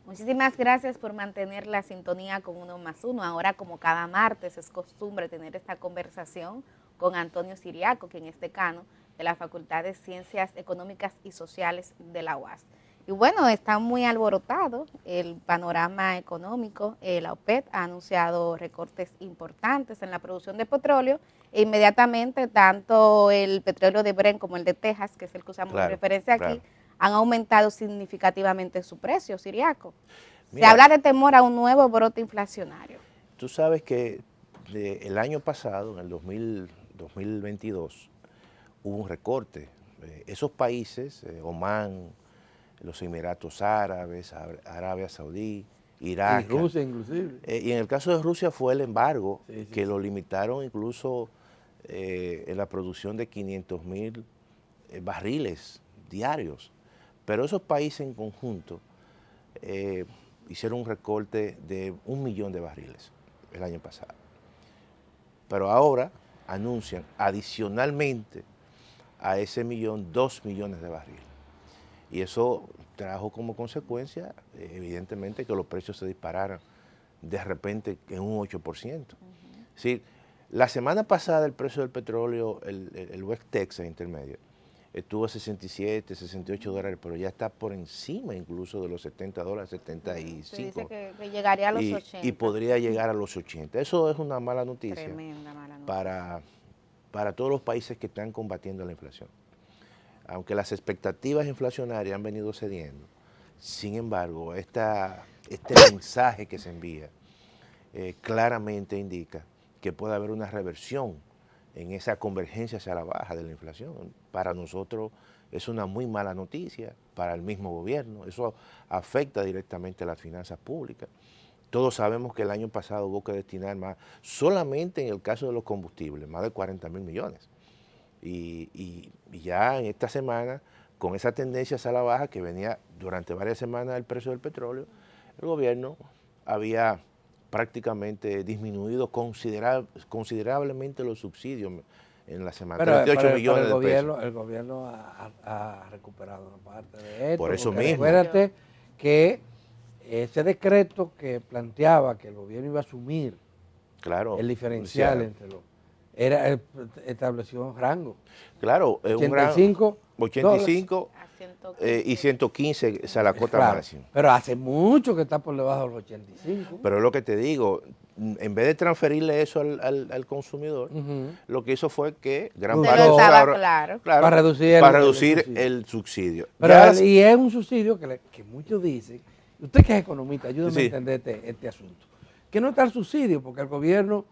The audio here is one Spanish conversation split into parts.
Muchísimas gracias por mantener la sintonía con Uno más Uno. Ahora, como cada martes, es costumbre tener esta conversación con Antonio Siriaco, quien es decano de la Facultad de Ciencias Económicas y Sociales de la UAS. Y bueno, está muy alborotado el panorama económico. La OPEP ha anunciado recortes importantes en la producción de petróleo e inmediatamente tanto el petróleo de Brent como el de Texas, que es el que usamos de referencia aquí, han aumentado significativamente su precio, Siriaco. Se habla de temor a un nuevo brote inflacionario. Tú sabes que el año pasado, en el 2022, hubo un recorte. Esos países, Omán, los Emiratos Árabes, Arabia Saudí, Irak. Y Rusia inclusive. Y en el caso de Rusia fue el embargo, que lo limitaron incluso en la producción de 500.000 barriles diarios. Pero esos países en conjunto hicieron un recorte de 1 millón de barriles el año pasado. Pero ahora anuncian adicionalmente a ese millón 2 millones de barriles. Y eso trajo como consecuencia, evidentemente, que los precios se dispararan de repente en un 8%. Sí, la semana pasada el precio del petróleo, el West Texas intermedio, estuvo a 67, 68 dólares, pero ya está por encima incluso de los 70 dólares, 75. Se dice que llegaría a los 80. Y podría llegar a los 80. Eso es una mala noticia. Tremenda mala noticia. Para todos los países que están combatiendo la inflación. Aunque las expectativas inflacionarias han venido cediendo, sin embargo, este mensaje que se envía claramente indica que puede haber una reversión en esa convergencia hacia la baja de la inflación. Para nosotros es una muy mala noticia, para el mismo gobierno, eso afecta directamente a las finanzas públicas. Todos sabemos que el año pasado hubo que destinar más, solamente en el caso de los combustibles, más de 40.000 millones. Y ya en esta semana, con esa tendencia hacia la baja que venía durante varias semanas del precio del petróleo, el gobierno había prácticamente disminuido considerablemente los subsidios en la semana. 38 millones de pesos. El gobierno ha recuperado una parte de esto. Por eso mismo. Acuérdate que ese decreto que planteaba que el gobierno iba a asumir el diferencial entre los... estableció un rango. Claro, 85, 85 y 115 es la cota máxima. Pero hace mucho que está por debajo de los 85. Pero es lo que te digo, en vez de transferirle eso al consumidor, lo que hizo fue que gran parte de para reducir el subsidio. Pero, y es un subsidio que muchos dicen, usted que es economista, ayúdame a entender este asunto, que no está el subsidio porque el gobierno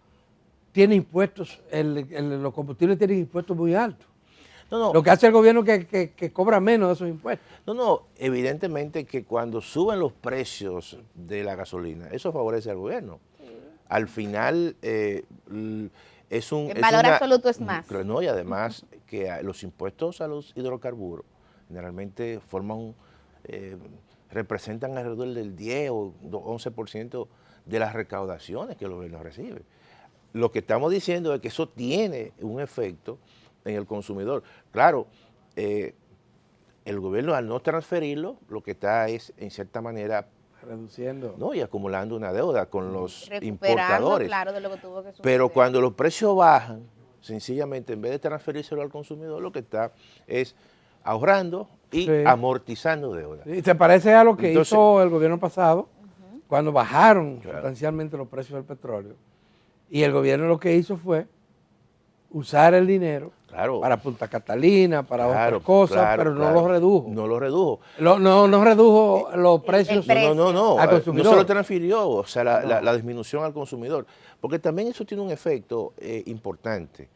tiene impuestos, los combustibles tienen impuestos muy altos. Lo que hace el gobierno es que cobra menos de esos impuestos. Evidentemente que cuando suben los precios de la gasolina, eso favorece al gobierno. Al final es un... El valor absoluto es más. No, y además que los impuestos a los hidrocarburos generalmente representan alrededor del 10 o 11% de las recaudaciones que el gobierno recibe. Lo que estamos diciendo es que eso tiene un efecto en el consumidor. Claro, el gobierno al no transferirlo, lo que está es, en cierta manera, reduciendo. Y acumulando una deuda con los importadores. Claro, de lo que tuvo que suceder. Pero cuando los precios bajan, sencillamente, en vez de transferírselo al consumidor, lo que está es ahorrando y amortizando deuda. Y se parece a lo que hizo el gobierno pasado, cuando bajaron sustancialmente los precios del petróleo. Y el gobierno lo que hizo fue usar el dinero para Punta Catalina, para otras cosas, pero no lo redujo. No lo redujo. No redujo los precios al consumidor. No se lo transfirió, o sea, la disminución al consumidor. Porque también eso tiene un efecto importante.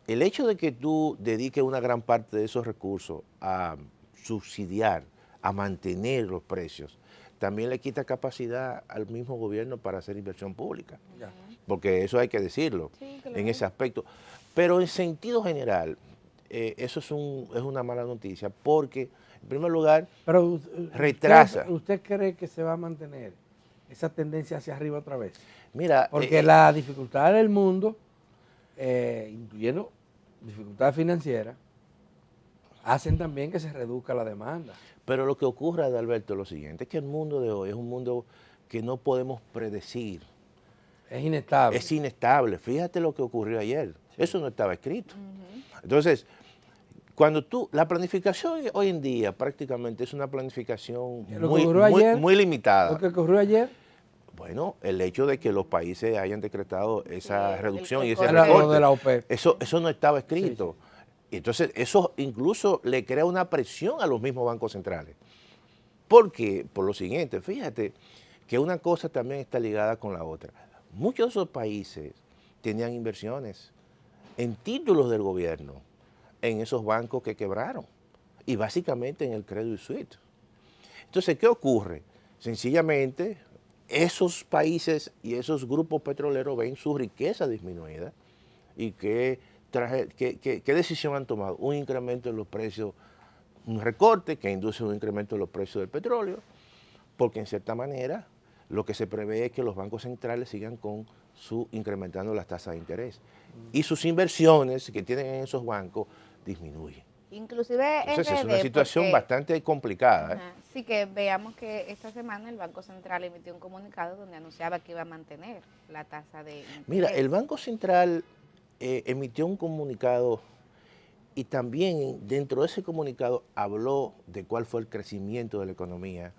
El hecho de que tú dediques una gran parte de esos recursos a subsidiar, a mantener los precios, también le quita capacidad al mismo gobierno para hacer inversión pública. Porque eso hay que decirlo en ese aspecto. Pero en sentido general, eso es una mala noticia porque, en primer lugar, retrasa. ¿Usted cree que se va a mantener esa tendencia hacia arriba otra vez? Mira, porque la dificultad del mundo, incluyendo dificultades financieras, hacen también que se reduzca la demanda. Pero lo que ocurre, Adalberto, es lo siguiente, es que el mundo de hoy es un mundo que no podemos predecir. Es inestable. Es inestable. Fíjate lo que ocurrió ayer. Eso no estaba escrito. Entonces, la planificación hoy en día prácticamente es una planificación muy limitada. Lo que ocurrió ayer. Bueno, el hecho de que los países hayan decretado esa reducción y ese recorte de la OPEP. Eso no estaba escrito. Sí. Entonces, eso incluso le crea una presión a los mismos bancos centrales. ¿Por qué? Por lo siguiente, fíjate que una cosa también está ligada con la otra. Muchos de esos países tenían inversiones en títulos del gobierno, en esos bancos que quebraron, y básicamente en el Credit Suisse. Entonces, ¿qué ocurre? Sencillamente, esos países y esos grupos petroleros ven su riqueza disminuida y ¿qué decisión han tomado? Un incremento en los precios, un recorte que induce un incremento en los precios del petróleo, porque en cierta manera lo que se prevé es que los bancos centrales sigan incrementando las tasas de interés y sus inversiones que tienen en esos bancos disminuyen. Inclusive entonces es una situación bastante complicada. Sí, que veamos que esta semana el Banco Central emitió un comunicado donde anunciaba que iba a mantener la tasa de interés. Mira, el Banco Central emitió un comunicado y también dentro de ese comunicado habló de cuál fue el crecimiento de la economía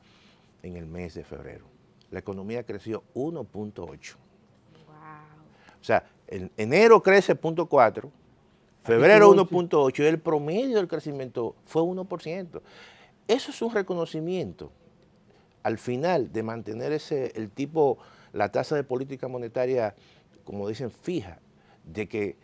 en el mes de febrero. La economía creció 1.8. Wow. O sea, en enero crece 0.4, febrero 1.8 y el promedio del crecimiento fue 1%. Eso es un reconocimiento al final de mantener la tasa de política monetaria, como dicen, fija, de que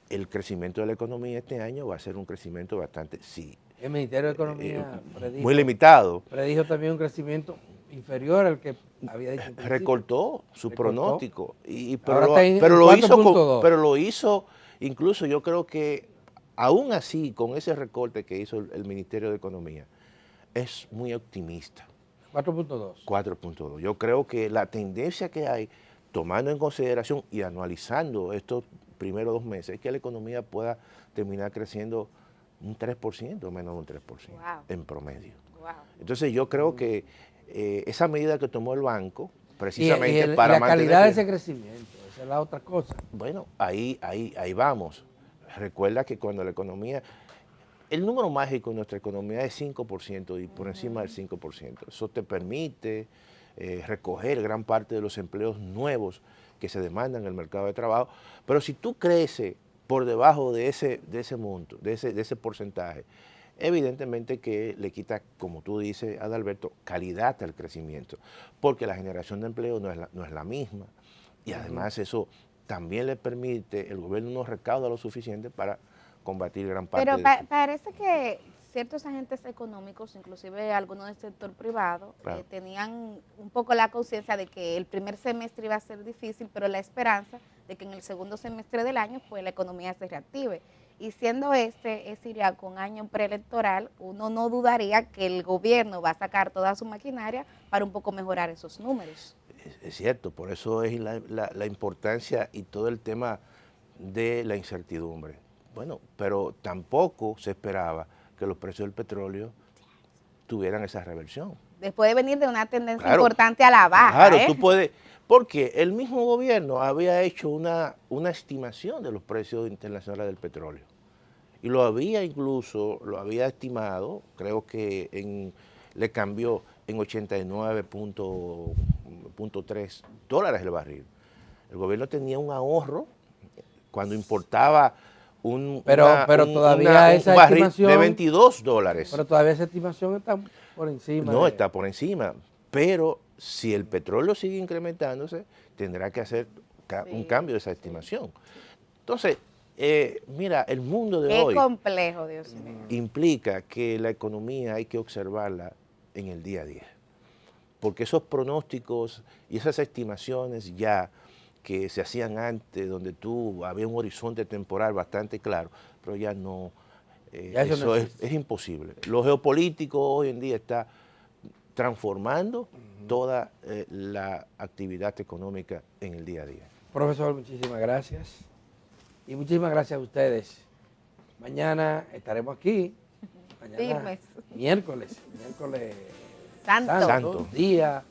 el crecimiento de la economía este año va a ser un crecimiento bastante, sí. El Ministerio de Economía predijo, muy limitado. Predijo también un crecimiento inferior al que había dicho. Recortó su pronóstico, pero lo hizo, incluso yo creo que aún así, con ese recorte que hizo el Ministerio de Economía, es muy optimista. 4.2. 4.2. Yo creo que la tendencia que hay, tomando en consideración y anualizando estos primeros 2 meses, es que la economía pueda terminar creciendo un 3%, menos de un 3%, wow, en promedio. Wow. Entonces yo creo que esa medida que tomó el banco, precisamente para mantener... la calidad de ese crecimiento, esa es la otra cosa. Bueno, ahí vamos. Recuerda que cuando la economía... El número mágico en nuestra economía es 5% y por encima del 5%. Eso te permite recoger gran parte de los empleos nuevos que se demandan en el mercado de trabajo. Pero si tú creces por debajo de ese monto, de ese porcentaje, evidentemente que le quita, como tú dices, Adalberto, calidad al crecimiento, porque la generación de empleo no es la misma. Y además eso también le permite, el gobierno no recauda lo suficiente para combatir gran parte de eso. Parece que ciertos agentes económicos, inclusive algunos del sector privado, claro, tenían un poco la conciencia de que el primer semestre iba a ser difícil, pero la esperanza de que en el segundo semestre del año pues la economía se reactive. Y siendo Siriaco un año preelectoral, uno no dudaría que el gobierno va a sacar toda su maquinaria para un poco mejorar esos números. Es cierto, por eso es la importancia y todo el tema de la incertidumbre. Bueno, pero tampoco se esperaba que los precios del petróleo tuvieran esa reversión. Después de venir de una tendencia importante a la baja. Claro, tú puedes, porque el mismo gobierno había hecho una estimación de los precios internacionales del petróleo. Y lo había estimado, creo que le cambió en 89.3 dólares el barril. El gobierno tenía un ahorro cuando importaba un barril de 22 dólares. Pero todavía esa estimación está por encima. No, está por encima. Pero si el petróleo sigue incrementándose, tendrá que hacer un cambio de esa estimación. Entonces, mira, el mundo de hoy... Qué complejo, Dios mío. Implica que la economía hay que observarla en el día a día. Porque esos pronósticos y esas estimaciones ya que se hacían antes, donde había un horizonte temporal bastante claro, pero ya no, eso es imposible. Lo geopolítico hoy en día está transformando toda la actividad económica en el día a día. Profesor, muchísimas gracias. Y muchísimas gracias a ustedes. Mañana estaremos aquí Mañana, Firmes. miércoles Santo. Día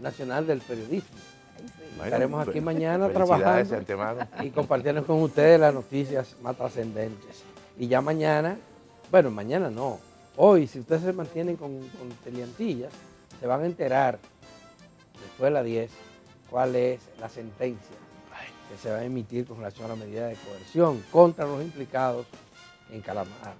Nacional del Periodismo. Bueno, Estaremos aquí mañana felicidades trabajando de antemano. y compartiendo con ustedes las noticias más trascendentes. Y ya mañana, bueno, mañana no, hoy, si ustedes se mantienen con Teleantillas, se van a enterar, después de las 10, cuál es la sentencia que se va a emitir con relación a la medida de coerción contra los implicados en Calamar.